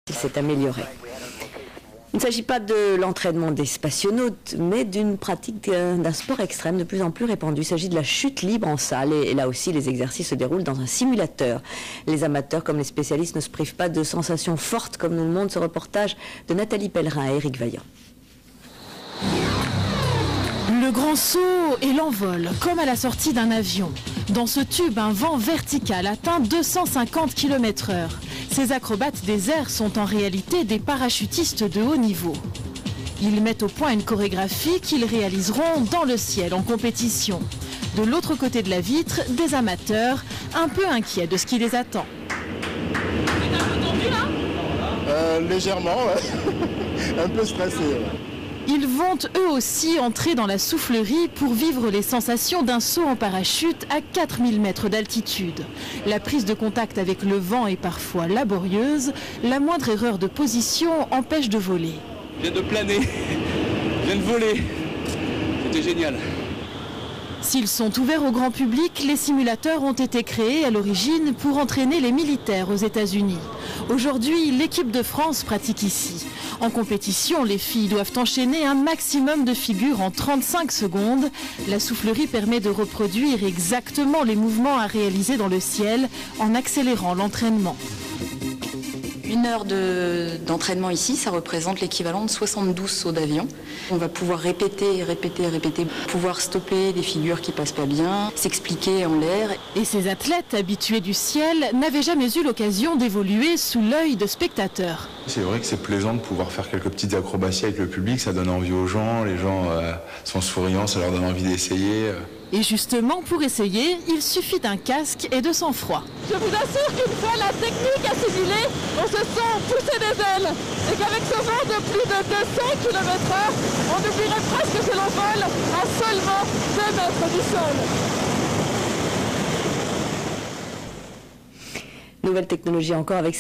Il s'est amélioré. Il ne s'agit pas de l'entraînement des spationautes, mais d'une pratique d'un sport extrême de plus en plus répandu. Il s'agit de la chute libre en salle et là aussi les exercices se déroulent dans un simulateur. Les amateurs comme les spécialistes ne se privent pas de sensations fortes comme nous le montre ce reportage de Nathalie Pellerin et Éric Vaillant. Le grand saut et l'envol, comme à la sortie d'un avion. Dans ce tube, un vent vertical atteint 250 km/h. Ces acrobates des airs sont en réalité des parachutistes de haut niveau. Ils mettent au point une chorégraphie qu'ils réaliseront dans le ciel en compétition. De l'autre côté de la vitre, des amateurs, un peu inquiets de ce qui les attend. T'es un peu tendu là ? Légèrement, ouais. Un peu stressé. Ouais. Ils vont eux aussi entrer dans la soufflerie pour vivre les sensations d'un saut en parachute à 4000 mètres d'altitude. La prise de contact avec le vent est parfois laborieuse. La moindre erreur de position empêche de voler. Je viens de planer, je viens de voler. C'était génial. S'ils sont ouverts au grand public, les simulateurs ont été créés à l'origine pour entraîner les militaires aux États-Unis. Aujourd'hui, l'équipe de France pratique ici. En compétition, les filles doivent enchaîner un maximum de figures en 35 secondes. La soufflerie permet de reproduire exactement les mouvements à réaliser dans le ciel en accélérant l'entraînement. 1 heure d'entraînement ici, ça représente l'équivalent de 72 sauts d'avion. On va pouvoir répéter, pouvoir stopper des figures qui passent pas bien, s'expliquer en l'air. Et ces athlètes habitués du ciel n'avaient jamais eu l'occasion d'évoluer sous l'œil de spectateurs. C'est vrai que c'est plaisant de pouvoir faire quelques petites acrobaties avec le public, ça donne envie aux gens, les gens sont souriants, ça leur donne envie d'essayer. Et justement, pour essayer, il suffit d'un casque et de sang-froid. Je vous assure qu'une fois la technique assimilée, on se sent pousser des ailes. Et qu'avec ce vent de plus de 200 km/h, on oublierait presque que l'on vole à seulement 2 mètres du sol. Nouvelle technologie encore avec